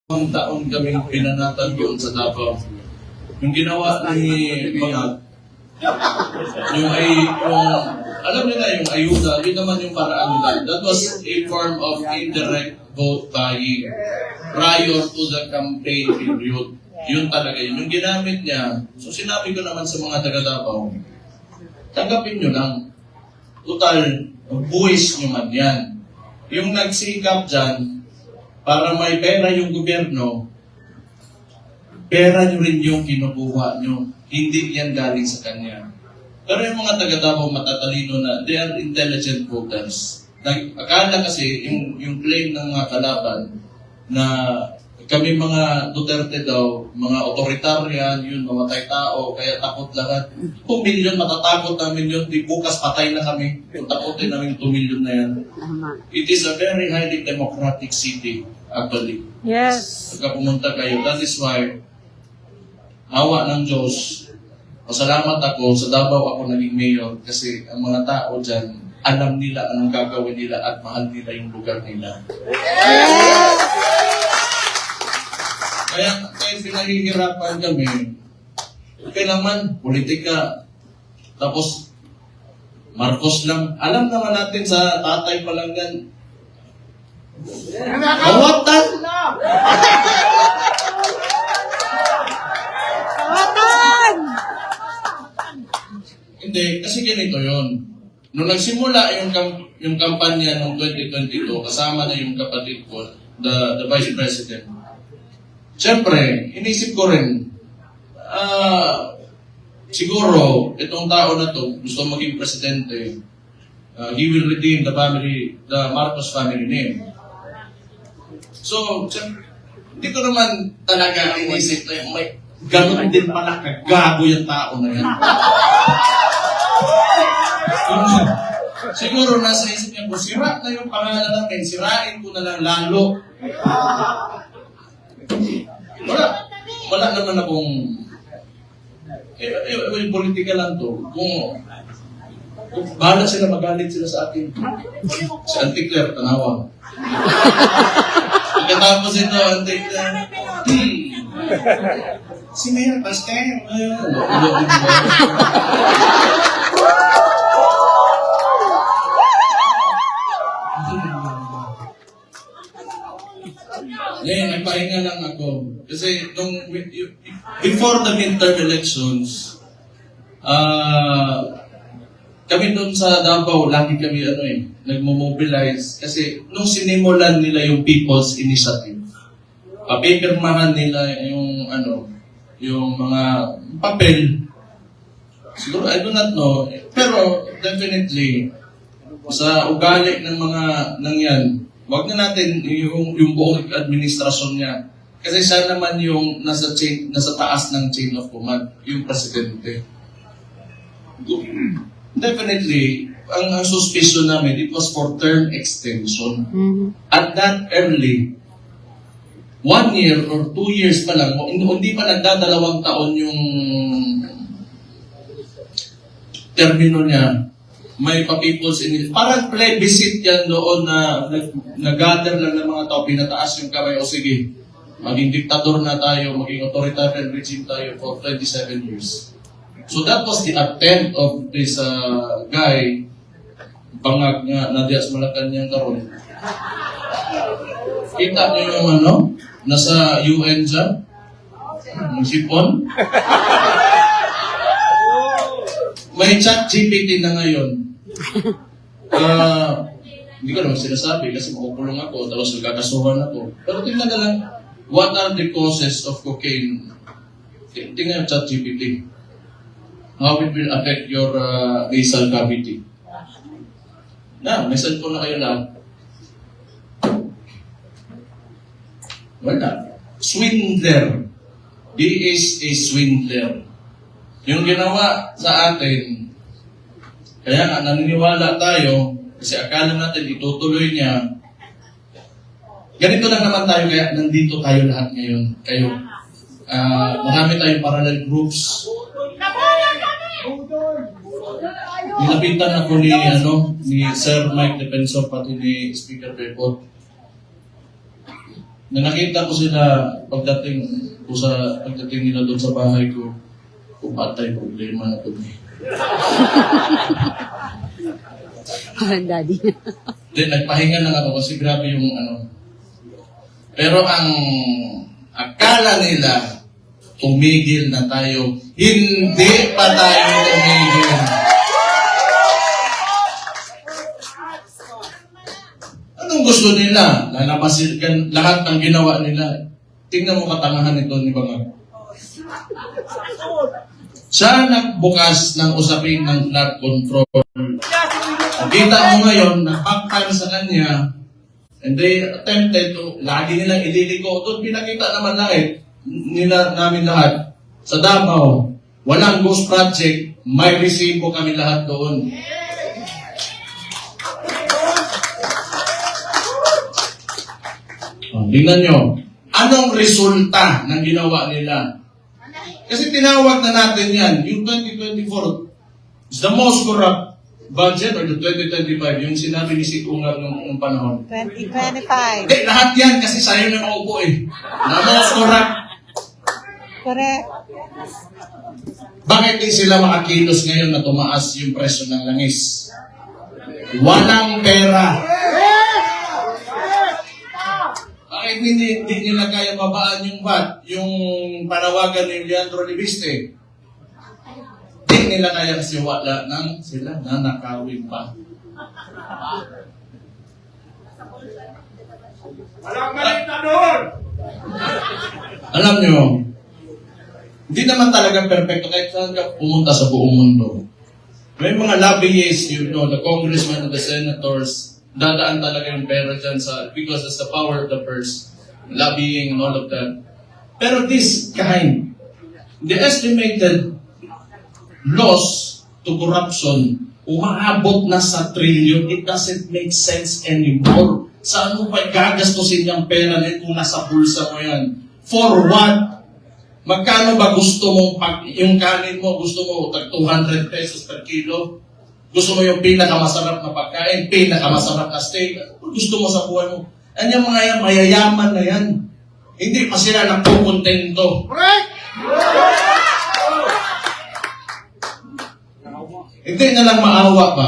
Ang taon kaming pinanatan doon sa Davao. Yung ginawa ni mga alam nila yung ayuda, yun naman yung paraan nila. That was a form of indirect vote buying prior to the campaign period. Yun talaga yun. Yung ginamit niya, so sinabi ko naman sa mga taga Davao, tanggapin nyo lang. Total, buwis nyo man yan. Yung nagsikap dyan, para may pera yung gobyerno, pera nyo rin yung kinukuha nyo. Hindi yan galing sa kanya. Pero yung mga taga-Davao matatalino na, they are intelligent voters. Akala kasi, yung claim ng mga kalaban, na kami mga Duterte daw, mga authoritarian, yun, mamatay tao, kaya takot lahat. 2 million, matatakot namin yun. Di bukas patay na kami. Kung takotin namin 2 million na yan. It is a very highly democratic city, actually. Yes. Pagka pumunta kayo, that is why, awa ng Diyos, pasalamat ako, sa Davao ako naging mayor, kasi ang mga tao dyan, alam nila anong gagawin nila at mahal nila yung lugar nila. Kaya pinahihirapan kami, okay naman, politika, tapos Marcos lang. Alam naman natin sa tatay pa lang yan. Kawatan! Kawatan! Hindi, kasi ganito yun. Nung nagsimula yung kampanya noong 2022, kasama na yung kapatid ko, the Vice President. Siyempre, inisip ko rin, siguro, itong tao na to, gusto maging presidente, he will redeem the Marcos family name. So, hindi ko naman talaga inisip na may gano'n din pala kagago yung tao na yan. Siguro nasa isip niya ko, sira na yung pangalan natin, sirain ko na lang lalo. Wala naman akong politika lang to. Kung bahala sila, magalit sila sa akin. Si Auntie Claire, tanawa. Pagkatapos ito, Auntie Claire, si Mayor Pastel. Ngayon, nagpahinga lang ako. Kasi before the midterm elections, kami doon sa Davao, lagi kami nagmo-mobilize. Kasi nung sinimulan nila yung People's Initiative, pipirmahan nila yung mga papel. Siguro, I do not know. Pero definitely, sa ugali ng mga nangyan, wag na natin yung buong administrasyon niya. Kasi siya naman yung nasa taas ng chain of command, yung presidente. Definitely, ang suspicion namin, it was for term extension. At that early, 1 year or 2 years pa lang, hindi pa nagdadalawang taon yung termino niya, may pa-people's initiative. Parang plebiscite yan doon na nag-gather lang ng mga tao, pinataas yung kamay, o sige, maging diktador na tayo, maging authoritarian regime tayo for 27 years. So that was the attempt of this guy, bangag nga, Nadias Malacanang karon. Kita niyo yung nasa UN dyan, yung sipon. May ChatGPT na ngayon. Hindi ko naman sinasabi kasi makukulong ako, tapos nagkakasuhan ako. Pero tingnan na lang, what are the causes of cocaine? Tingnan yung ChatGPT. How it will affect your nasal cavity. May cellphone na kayo lahat. Wala. Swindler. He is a swindler. Yung ginawa sa atin, kaya nga naniniwala tayo, kasi akala natin itutuloy niya. Ganito lang naman tayo, kaya nandito tayo lahat ngayon. Kayo. Marami tayong parallel groups. Nilapitan ako ni Sir Mike Defensor, pati ni Speaker Bepot. na nakita ko sila pagdating nila doon sa bahay ko, patay problema na ito. Parang daddy. Then, nagpahinga lang ako kasi grabe yung ano. Pero ang akala nila, tumigil na tayo. Hindi pa tayo tumigil. Anong gusto nila? Lalabasin lahat ng ginawa nila. Tingnan mo katangahan nito ni Bangag. Siya nagbukas ng usapin ng flood control. Kita mo ngayon, nag-backpan sa kanya, and they attempted to, lagi nilang ililiko. Doon pinakita naman namin lahat. Sa Davao, walang ghost project, may resibo kami lahat doon. Tingnan nyo, anong resulta ng ginawa nila? Kasi tinawag na natin yan, yung 2024 is the most corrupt budget or the 2025, yung sinabi ni Sikungab nung panahon. 2025. Hindi, lahat yan kasi sayo na maupo eh. Na most corrupt. Correct. Bakit di sila makakilos ngayon na tumaas yung presyo ng langis? Walang pera. Bakit hindi nila kaya mabaan yung VAT? Yung panawagan ni Leandro Libiste. Hindi nila kaya kasi wala nang sila nanakawin pa. Walang balik na doon! Alam nyo, hindi naman talaga perfecto kahit saan ka pumunta sa buong mundo. May mga lobbyists, the congressmen and the senators, dadaan talaga yung pera dyan because it's the power of the purse, lobbying and all of that. Pero this kind, the estimated loss to corruption, umaabot na sa trillion. It doesn't make sense anymore. Saan mo pa gagastusin yung pera na kung nasa bulsa mo yan? For what? Magkano ba gusto mong yung kanin mo, gusto mo tag 200 pesos per kilo? Gusto mo yung pinakamasarap na pagkain, pinakamasarap na steak? Ano gusto mo sa buhay mo? Yan yung mga yan, mayayaman na yan. Hindi pa sila nagpukontento. Correct! Hindi na lang maawa pa.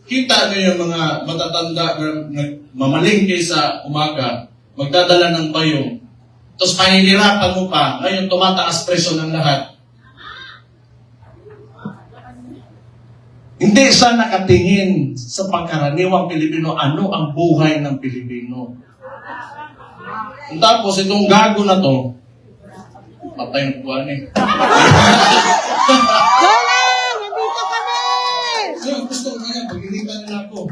Kita niyo yung mga matatanda na mamalingke sa umaga, magdadala ng bayo. Tapos pahihirapan mo pa, ngayon tumataas presyo ng lahat. Hindi siya nakatingin sa pangkaraniwang Pilipino, ano ang buhay ng Pilipino. Tapos itong gago na to, patay ng buwan eh. Galang! Nandito kami! So, gusto ko nga, pag-initan nila ako.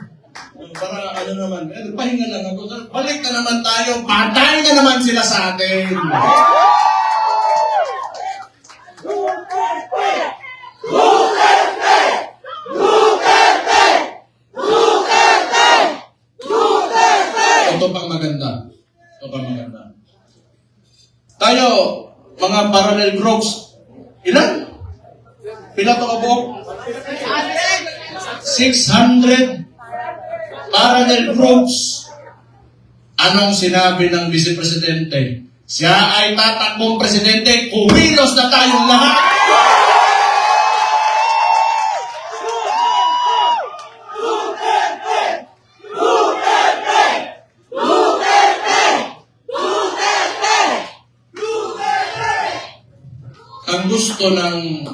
Para ano naman, pahinga lang ako. Balik na naman tayo, patay na naman sila sa atin. Ito pang maganda. Tayo, mga parallel groups, ilan? Pila to ka buok? 600 parallel groups. Anong sinabi ng Vice Presidente? Siya ay tatakbong presidente, kumilos na tayong lahat. Ang gusto ng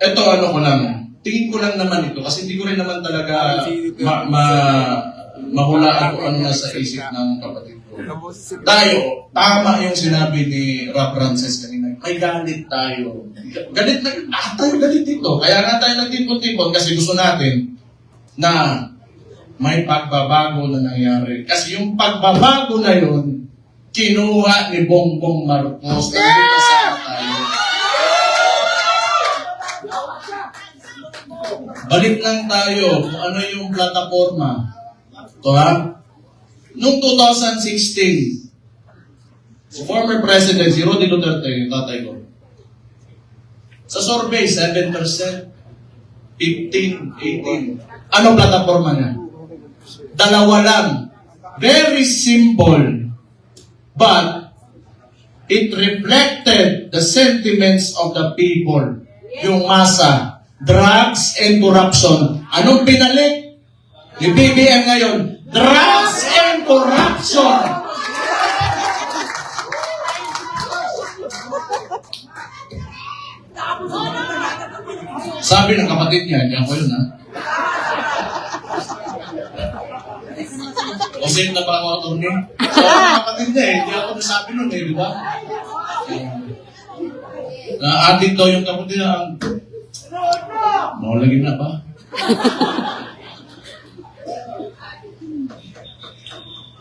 ito ano ko lang, tingin ko lang naman ito kasi hindi ko rin naman talaga mahulaan kung ano nasa isip ng kapatid ko. Tayo, tama yung sinabi ni Rob Francis kanina. May galit tayo. Tayo galit dito. Kaya nga tayo nagtipon-tipon kasi gusto natin na may pagbabago na nangyari. Kasi yung pagbabago na yun, kinuha ni Bongbong Marcos. Hindi kasama tayo. Balik lang tayo kung ano yung plataforma. Ito ha? Noong 2016, si former President, si Roddy Duterte, yung tatay ko, sa survey, 7%, 15, 18. Anong plataforma niya? Dalawa lang. Very simple. but it reflected the sentiments of the people. Yung masa, drugs and corruption. Anong pinalik ni BBM ngayon? Drugs and corruption! Sabi ng kapatid niya, hindi ako yun, ha? O same na ba ako, attorney? Sabi ng kapatid niya, hindi ako nasabi nun, di ba? Na-addict daw yung kapatid niya, maulagin na ba?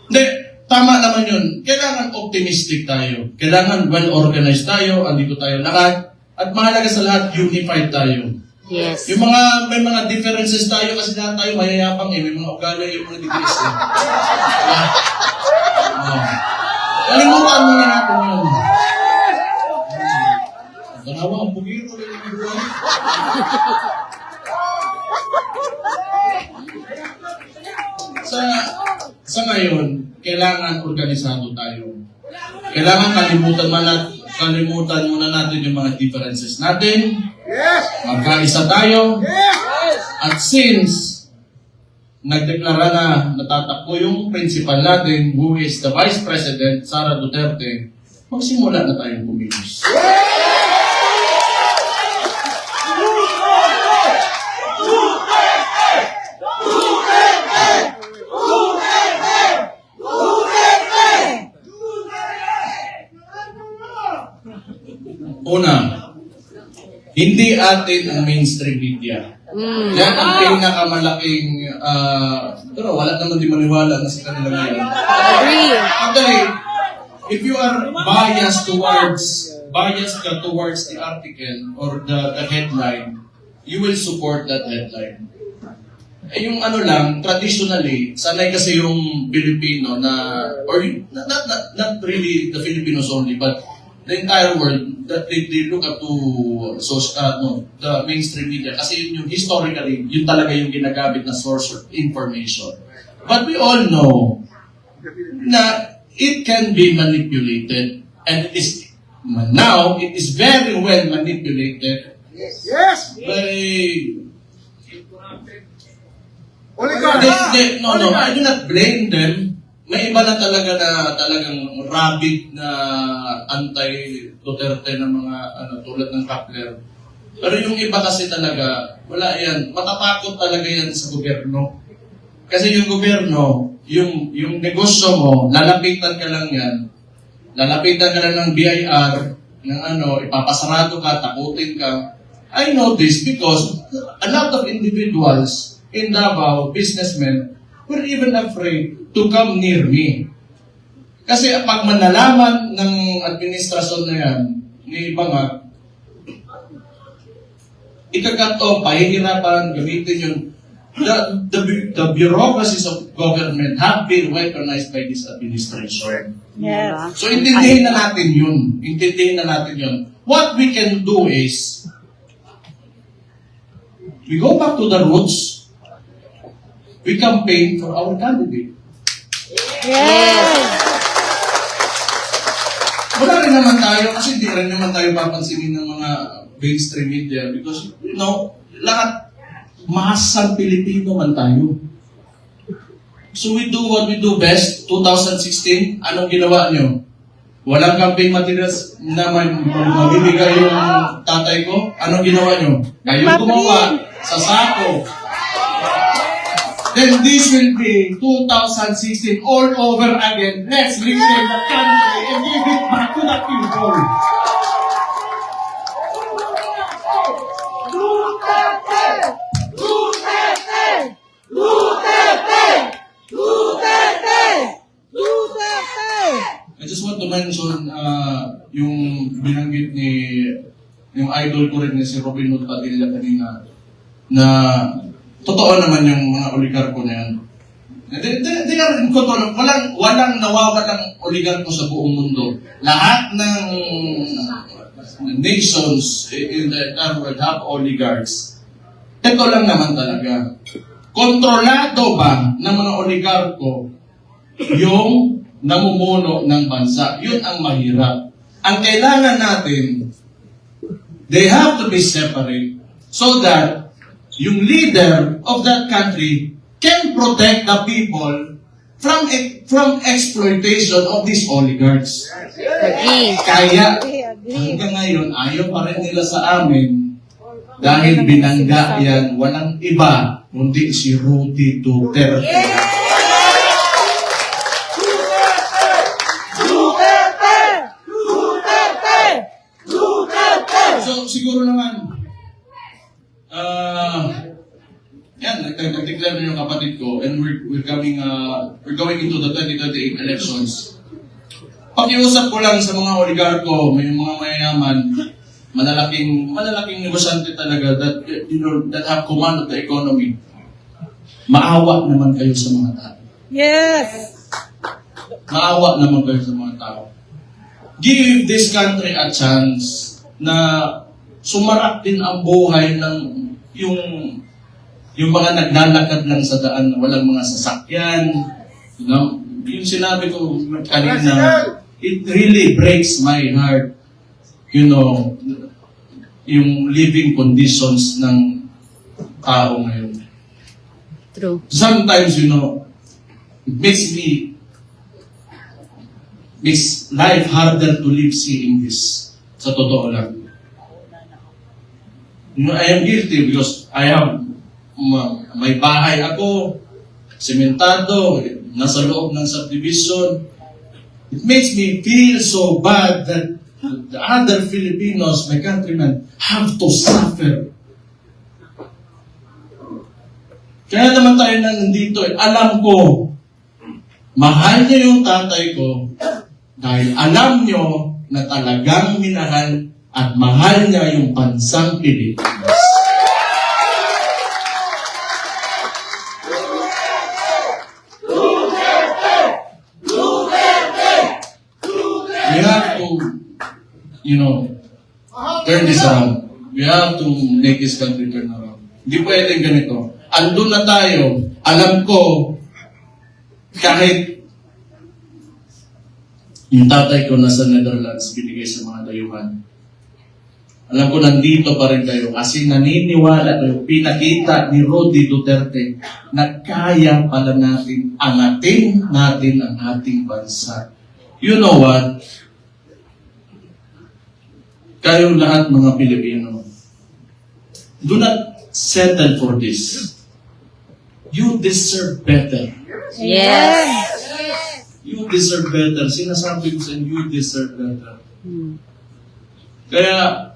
Hindi, tama naman yun. Kailangan optimistic tayo. Kailangan well-organized tayo, andito tayo lahat. At mahalaga sa lahat, unified tayo. Yes. Yung may mga differences tayo kasi lahat tayo mayayapang may mga ugali, yung mga degrees Kalimutan mo na natin yun. Tanawa, ang bugiro rin yung buhay. Sa ngayon, kailangan organisado tayo. Kailangan kalimutan muna natin yung mga differences natin. Yes! Magkaisa tayo. Yes! At since nagdeklara na natatakbo yung principal natin, who is the Vice President, Sara Duterte, magsimula na tayong kumilos. Una, hindi atin ang mainstream media. Yan ang pinakamalaking, pero wala naman di maniwala na sa kanila ngayon. Agree. Actually, if you are biased towards the article or the headline, you will support that headline. Eh, yung ano lang, traditionally, sanay kasi yung Pilipino na, or not really the Filipinos only, but the entire world, that they look up to the mainstream media kasi yun yung historically, yun talaga yung ginagamit na source of information. But we all know na it can be manipulated, and now it is very well manipulated Yes! by Oligarch! no, I do not blame them. May iba na talagang rabid na anti-Duterte na mga tulad ng Kapler. Pero yung iba kasi talaga, wala yan. Matatakot talaga yan sa gobyerno. Kasi yung gobyerno, yung negosyo mo, lalapitan ka lang yan. Lalapitan ka lang ng BIR, ng ipapasarado ka, takutin ka. I know this because a lot of individuals in Davao, businessmen, were even afraid to come near me. Kasi pag manalaman ng administrasyon na yan, ni Bangag, ikakat o pahihirapan, gamitin yun. The bureaucracies of government have been weaponized by this administration. Yes. So intindihin na natin yun. Intindihin na natin yun. What we can do is, we go back to the roots. We campaign for our candidate. Yes. Wala rin naman tayo, kasi hindi rin naman tayo papansinin ng mga mainstream media because, lahat, masang Pilipino man tayo. So we do what we do best. 2016, anong ginawa nyo? Walang campaign materials na mabibigay yung tatay ko? Anong ginawa nyo? Kayo gumawa sa sako. Then this will be 2016 all over again. Let's reclaim the country and give it back to the people. Duterte! Duterte! Duterte! Duterte! Duterte! I just want to mention yung binanggit yung idol ko rin si Robin Hood Padilla kanina na totoo naman yung mga oligarko na yan. Walang nawawalang oligarko sa buong mundo. Lahat ng nations in the entire world have oligarchs. Ito lang naman talaga. Kontrolado ba ng mga oligarko yung namumuno ng bansa. Yun ang mahirap. Ang kailangan natin, they have to be separate so that yung leader of that country can protect the people from exploitation of these oligarchs. Agree. Kaya Agree. hanggang ngayon, ayaw pa rin nila sa amin dahil binangga yan, walang iba kundi si Rudy Duterte. Duterte! Duterte! Duterte! So, siguro naman, yan, nag-declare na yung kapatid ko, and we're going into the 2028 elections. Pakiusap ko lang sa mga oligarko, may mga mayayaman, malalaking negosyante talaga that, that have command of the economy. Maawa naman kayo sa mga tao. Yes. Maawa naman kayo sa mga tao. Give this country a chance na sumarap din ang buhay ng yung mga naglalakad lang sa daan, walang mga sasakyan. You know, yung sinabi ko kanina, it really breaks my heart. You know, yung living conditions ng tao ngayon. True. Sometimes, you know, it makes life harder to live seeing this. Sa totoo lang. You know, I am guilty because I have may bahay ako, sementado, nasa loob ng subdivision. It makes me feel so bad that the other Filipinos, my countrymen, have to suffer. Kaya naman tayo nandito, alam ko, mahal niyo yung tatay ko dahil alam niyo na talagang minahal at mahal niya yung bansang Pilipinas. We have to, you know, turn this around. We have to make this country turn around. Hindi pwedeng ganito. Andun na tayo. Alam ko, kahit yung tatay ko nasa Netherlands, binigay sa mga dayuhan. Alam ko, nandito pa rin kayo kasi naniniwala kayo, pinakita ni Rudy Duterte na kaya pala natin angatin natin ang ating bansa. You know what? Kayong lahat mga Pilipino, do not settle for this. You deserve better. Yes. You deserve better. Sinasabi ko sa inyo, you deserve better. Hmm. Kaya,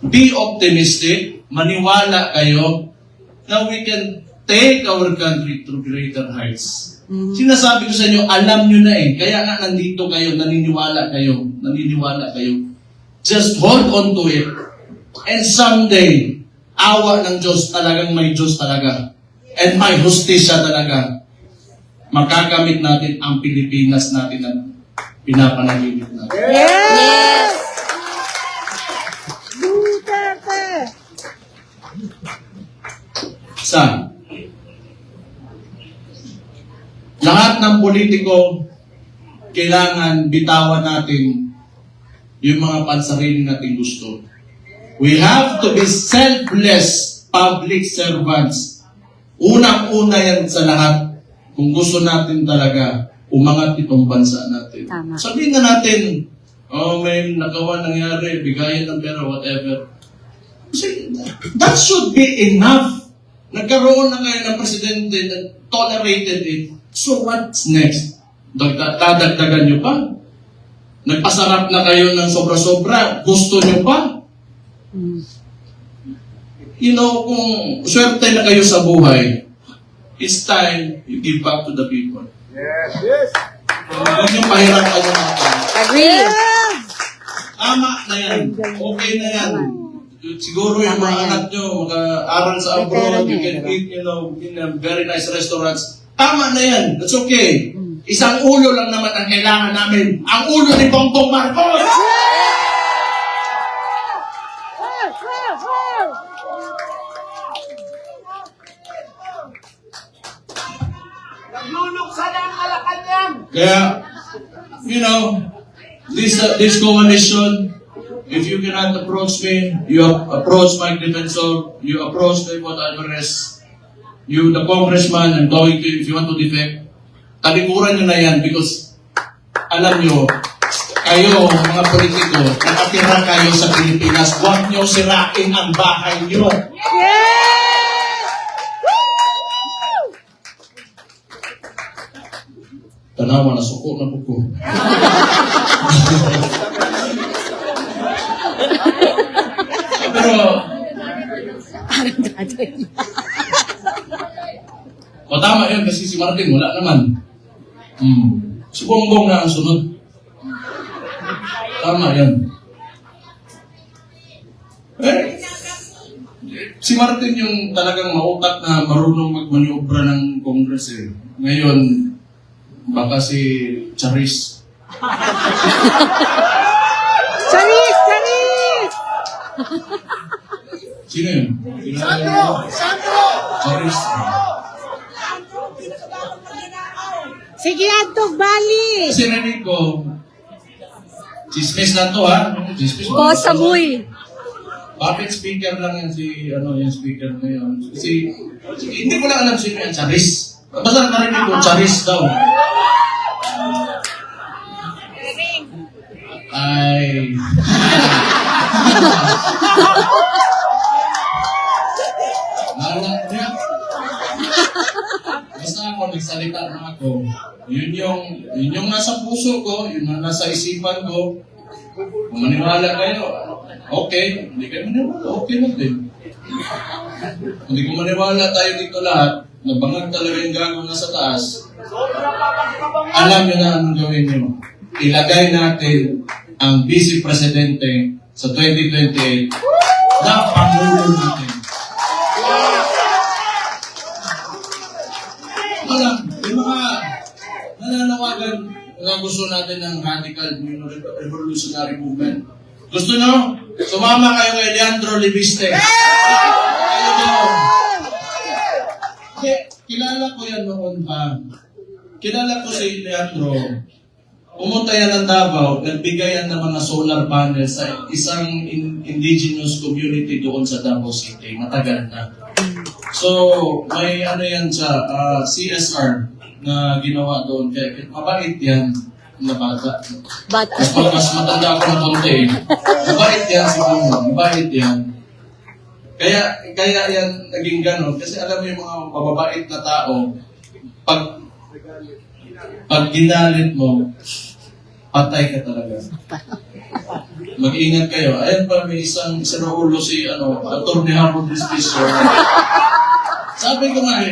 be optimistic, maniwala kayo na we can take our country to greater heights. Sinasabi ko sa inyo, alam nyo na eh. Kaya nga nandito kayo, naniniwala kayo. Just hold on to it. And someday, awa ng Diyos, talagang may Diyos talaga. And may hustisya talaga. Makakamit natin ang Pilipinas natin na pinapanaginip natin. Yes. Duterte! Isa, lahat ng politiko, kailangan bitawan natin yung mga pansarili nating gusto. We have to be selfless public servants. Unang-una yan sa lahat, kung gusto natin talaga umangat itong bansa natin. Tama. Sabihin na natin, may nagawa nangyari, bigayan ng pera, whatever. Kasi that should be enough. Nagkaroon na ngayon ng presidente na tolerated it. So what's next? Dadagdagan nyo pa? Nagpasarap na kayo ng sobra-sobra? Gusto nyo pa? You know, kung swerte na kayo sa buhay, it's time you give back to the people. Yes, yes. Huwag nyo pahirapan yung mga tao. Agree. Tama na yan. Okay na yan. Siguro yung mga anak nyo, mag-aaral sa abroad, you can eat, you know, in very nice restaurants. Tama na yan. That's okay. Isang ulo lang naman ang kailangan namin. Ang ulo ni Bongbong Marcos! Nagluluksa na ang Malacanang! Kaya, you know, this coalition, if you cannot approach me, you approach Mike Defensor, you approach Devon Alvarez, you, the congressman, I'm going to, if you want to defect, talikuran nyo na yan because alam nyo, kayo, mga politiko, nakatira kayo sa Pilipinas, huwag nyo sirain ang bahay nyo. Yes! Tanawa, nasuko na po ko. Pero, o tama yun kasi si Martin wala naman. Si Bongbong na ang sunod. Tama yan. Si Martin yung talagang mautak na marunong magmaniobra ng Congress eh. Ngayon, baka si Charis. Charis! Charis! Sino yun? Sandro! Charis. Sige, Antog Bali! Kasi narinig ko, chismis lang to ha? Chismis O, sabuy. Bakit speaker lang yan si, yung speaker ngayon? Hindi ko lang alam sino yan, Charis. Basta narinig ko, Charis daw. Ay. Naalala niya. Basta ako, nagsalita na ako. Yun yung nasa puso ko, yun yung nasa isipan ko. Kung maniwala kayo, okay. Hindi kayo maniwala, okay lang din. Hindi ko maniwala tayo dito lahat, nabangag talaga yung gagawin nasa taas. Alam nyo na anong gawin nyo. Ilagay natin ang Vice Presidente sa 2028 na Pangulo natin. Yung mga nananawagan na gusto natin ng radical revolutionary movement. Gusto nyo? Sumama kayo kay Leandro Libiste. Kilala ko yan noon pa. Kilala ko si Leandro. Pumunta yan ng Davao, nagbigay yan ng mga solar panels sa isang indigenous community doon sa Davao City. Matagal na. So, may yan sa CSR na ginawa doon. Kaya mabait yan na bata. Mas matanda ako ng konti. Mabait yan siguro. Mabait yan. Kaya yan naging gano'n. Kasi alam mo yung mga mababait na tao, pag ginalit mo, patay ka talaga. Mag-ingat kayo. Ayan pa, may isang Raulo si Atty. Harold Despisor. Sabi ko nga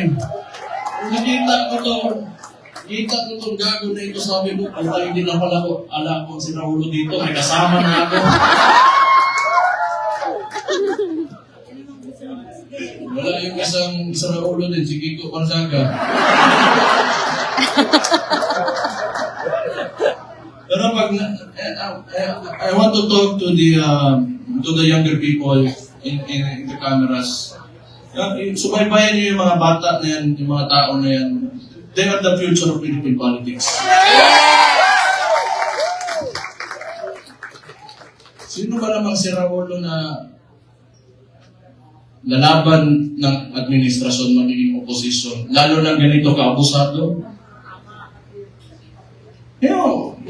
nakita ko itong gago na ito, sabi ko, patay din na pala ko, ala ko si Raulo dito, may kasama na ako. Wala yung isang Raulo din, si Kiko Pansaga. Pero pag I want to talk to the younger people in the cameras. Subaybayan niyo yung mga bata na yan, yung mga tao na yan. They are the future of Philippine politics. Sino ba namang si Raulo na lalaban ng administrasyon magiging oposisyon? Lalo na ganito ka-abusado?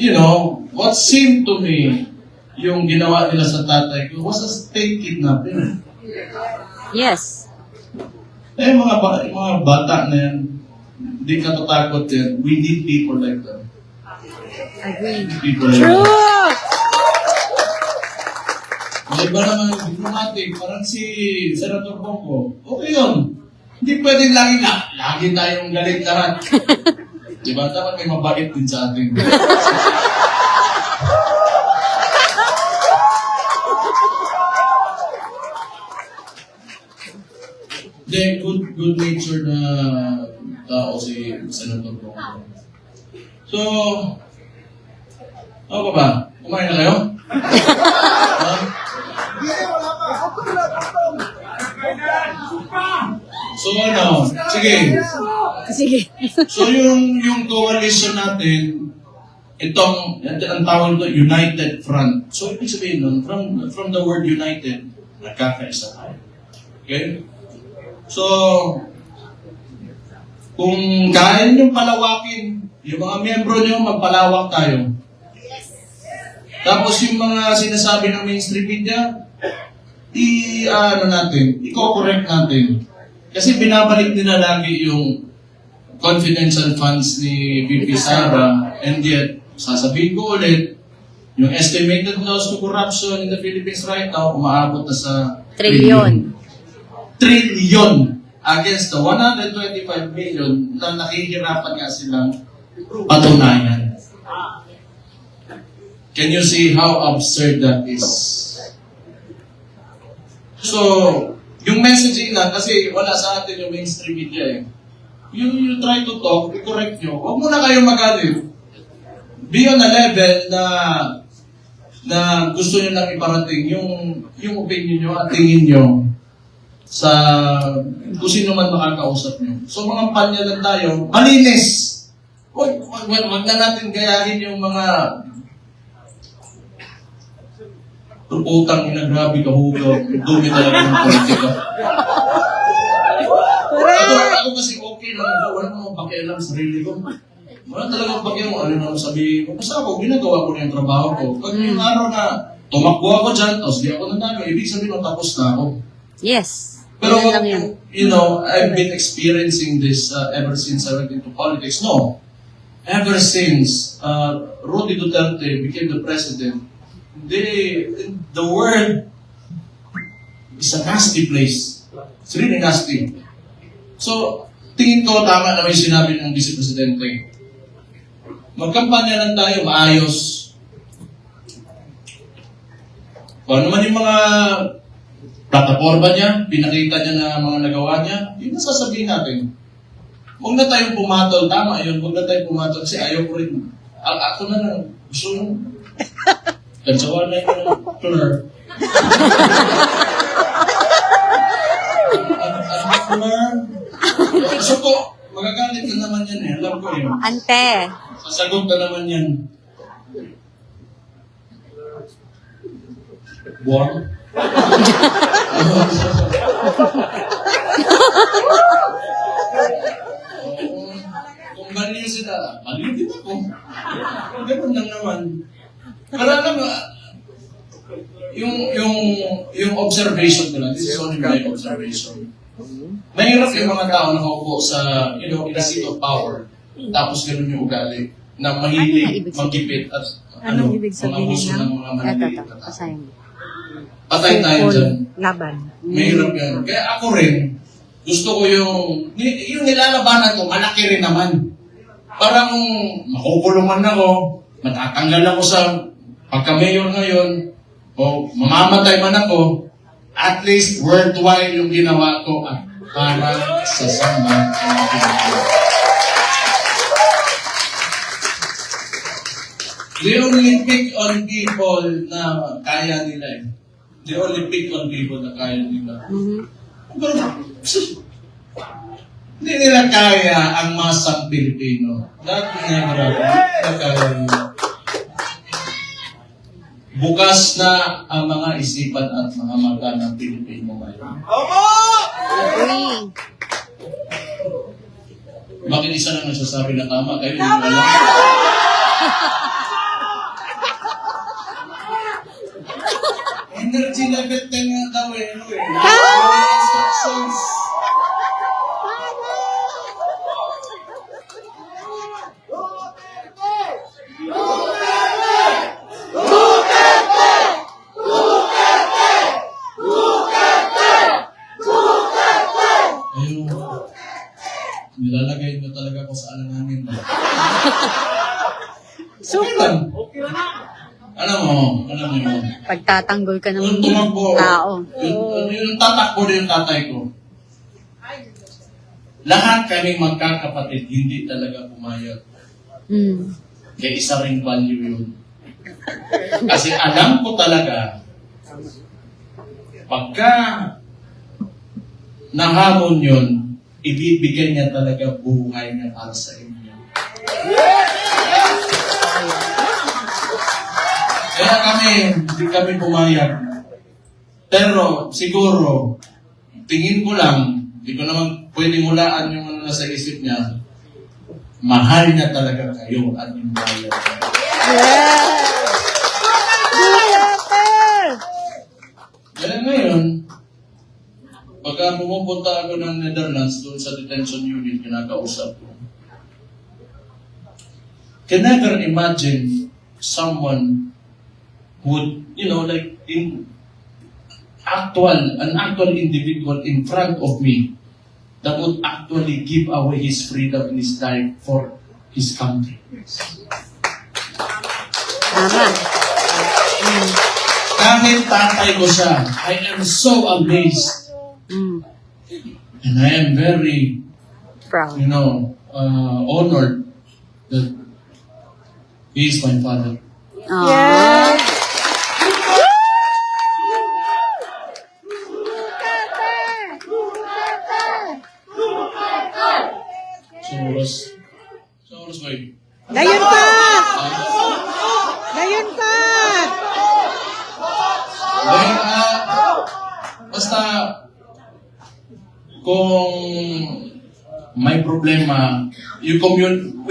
You know, what seemed to me, yung ginawa nila sa tatay ko, was a state kidnapping. Yes. Mga bata na yan, hindi natatakot yan. We need people like that. Agree. People like True! that. May iba naman diplomatic, parang si Senator Bongo. Okay yun. Hindi pwedeng lagi tayong galit lahat. Diba? Dapat may mabait din sa atin. Hindi, good nature na tao si Senator Bongo. So, ano ba? Kumain na kayo? So sige. Sige. So yung coalition natin, ang tawag ito, United Front. So, ibig sabihin nun, from the word united, nagkakaisa tayo. Okay? So, kung kaya nyo palawakin, yung mga miyembro nyo, magpalawak tayo. Tapos yung mga sinasabi ng mainstream media, i-correct natin. Kasi binabalik nila lagi yung confidential funds ni VP Sara, and yet, sasabihin ko ulit, yung estimated loss to corruption in the Philippines right now, umaabot na sa Trilyon. Trilyon against the 125 million na nakihirapan nga silang patunayan. Can you see how absurd that is? So, yung messaging na, kasi wala sa atin yung mainstream media eh. You try to talk, i-correct nyo. Huwag muna kayong magalit. Be on a level na gusto nyo lang iparating yung opinion nyo at tingin nyo sa kung sino man makakausap nyo. So mga panya lang tayo, malinis! Wag na natin gayahin yung mga utang ina, grabe kahugaw. Dumi talaga ng politika. Ako kasi okay lang ako. Wala namang pakialam sa sarili ko. Wala talagang pakialam. Ano naman sabihin ko. Basta ako, ginagawa ko na yung trabaho ko. Pag yung araw na tumakbo ako dyan, tapos di ako nanalo, ibig sabihin tapos na ako. Yes. Pero, Ganun lang yun. you know, I've been experiencing this ever since I went into politics. No. Ever since Rudy Duterte became the president, the world is a nasty place. It's really nasty. So, tingin ko tama naman yung sinabi ng Vice Presidente. Magkampanya lang tayo, maayos. Kung ano man yung mga plataforma niya, pinakita niya na mga nagawa niya, yun ang sasabihin natin. Huwag na tayong pumatol, tama yun, huwag na tayong pumatol kasi ayaw ko rin. Ako na lang, gusto nyo. Kansawa na yung Fleur. Fleur? Gusto ko, magagalit ka naman yan eh, alam ko yun. Ante. Sasagot ka naman yan. Buwan? Kung baliw sila, baliw din ako. Ganun lang naman. Pero alam mo, yung observation ko lang, this is only my observation. Mahirap yung mga tao nakaupo sa, in the seat of power, tapos ganun yung ugali, na mahilig magkipit at Anong ibig mga sabihin gusto ng mga maliliit Eto, na tao. basahin mo. Patay tayo dyan. Laban. Mahirap yan. Kaya ako rin, gusto ko yung nilalabanan ko, malaki rin naman. Parang makukulungan ako, matatanggal ako sa pagka-mayor ngayon, o mamamatay man ako, at least worthwhile yung ginawa ko at para sa sambahan ng Pilipinas. They only pick on people na kaya nila eh. They only pick on people na kaya nila. Pero, hindi nila kaya ang masang Pilipino. That never happen. Hindi nila kaya nila. Bukas na ang mga isipan at mga mata ng Pilipino ngayon. Agree. Bakit isa na nagsasabi na tama? Kayo hindi mo alam. Energy level 10 nga daw eh. Instructions. Ayun. Nilalagay nyo talaga kung saan ang hangin. Super. Alam mo yun. Pagtatanggol ka ng Yung tumakbo, tao. yung tatakbo din yung tatay ko. Lahat kami magkakapatid, hindi talaga pumayag. Kaya isa ring value yun. Kasi alam ko talaga, pagka nahamon yun, ibibigay niya talaga buhay niya para sa inyo. Kaya hindi kami pumayag. Pero siguro, tingin ko lang, hindi ko naman pwedeng hulaan yung ano nasa isip niya, mahal niya talaga kayo at yung bayad. Yes! Kaya ngayon, pagka pumupunta ako ng Netherlands doon sa detention unit, kinakausap ko, can never imagine someone would, like an actual individual in front of me that would actually give away his freedom and his life for his country. Tama. Kahit tatay ko siya, I am so amazed. Mm. And I am very, Proud. honored that he is my father. Aww. Yes! Sa oras ba yun? Dayon pa! Dayon pa! Dahil, basta, kung may problema, we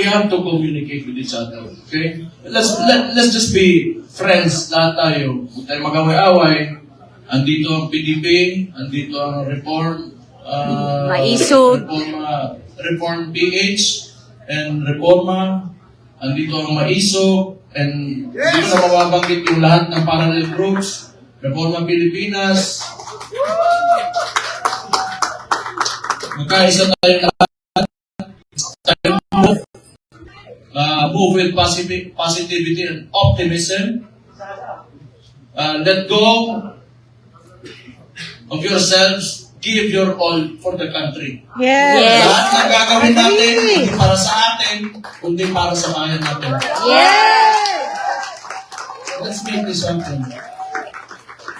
have to communicate with each other. Okay? Let's just be friends, lahat tayo. Huwag tayo mag-away-away. Andito ang PDP, andito ang Maisog. Reform PH, and Reforma, andito ang Maisog, and dito na mababanggit yung lahat ng parallel groups, Reforma Pilipinas. Magkaisa tayo lahat. Tayo move with positivity and optimism. Let go of yourselves. Give your all for the country. Yes! Yes. Lahat na gagawin natin, hindi para sa atin, kundi para sa bayan natin. Yes! Let's make this happen.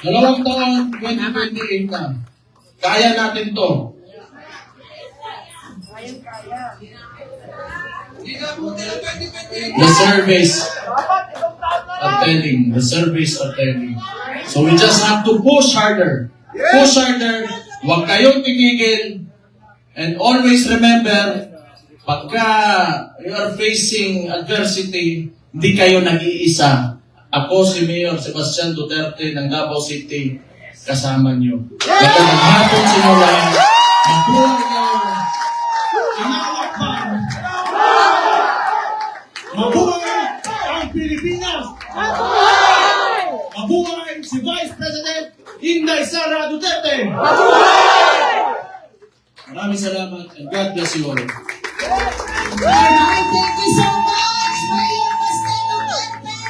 2 taon, 2028 na. Kaya natin to. The surveys are telling. So we just have to push harder. Push harder. Huwag kayong tigigil. And always remember, pagka you are facing adversity, hindi kayo nag-iisa. Ako si Mayor Sebastian Duterte ng Davao City, kasama niyo. Kaya maghapon simula, mabuhay Mabuhay ang Pilipinas! Mabuhay si Vice President Inday Sara Duterte! Maraming salamat and God bless you all. Alright, thank you so much, Mayor Castelo Duterte.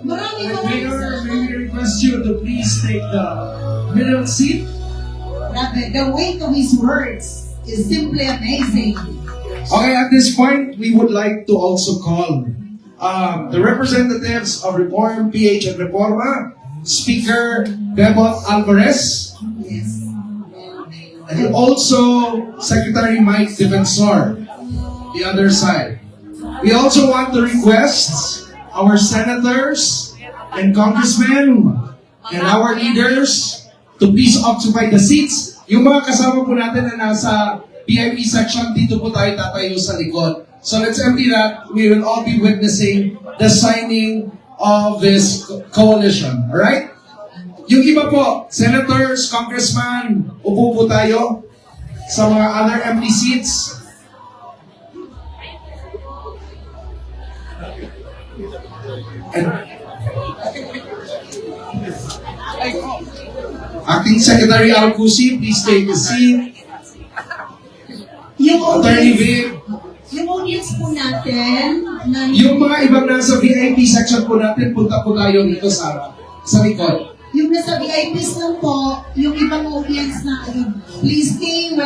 Maraming Mayor, may we request you to please take the middle seat. Grabe, the weight of his words is simply amazing. Okay, at this point, we would like to also call the representatives of Reform PH and Reforma, Speaker Bebot Alvarez, Yes. and also Secretary Mike Defensor, the other side. We also want to request our senators and congressmen and our leaders to please occupy the seats. Yung mga kasama po natin na nasa VIP section, dito po tayo tatayo sa likod. So let's empty that. We will all be witnessing the signing of this coalition. Alright? Yung iba po, senators, congressman, upo po tayo sa mga other empty seats. And Acting Secretary Alcusi, please take a seat. Yung Attorney audience, Vic, yung audience po natin, na yung mga ibang nasa VIP section po natin, punta po tayo dito sa likod. yung nasa VIPs lang po, yung ibang audience na, please stay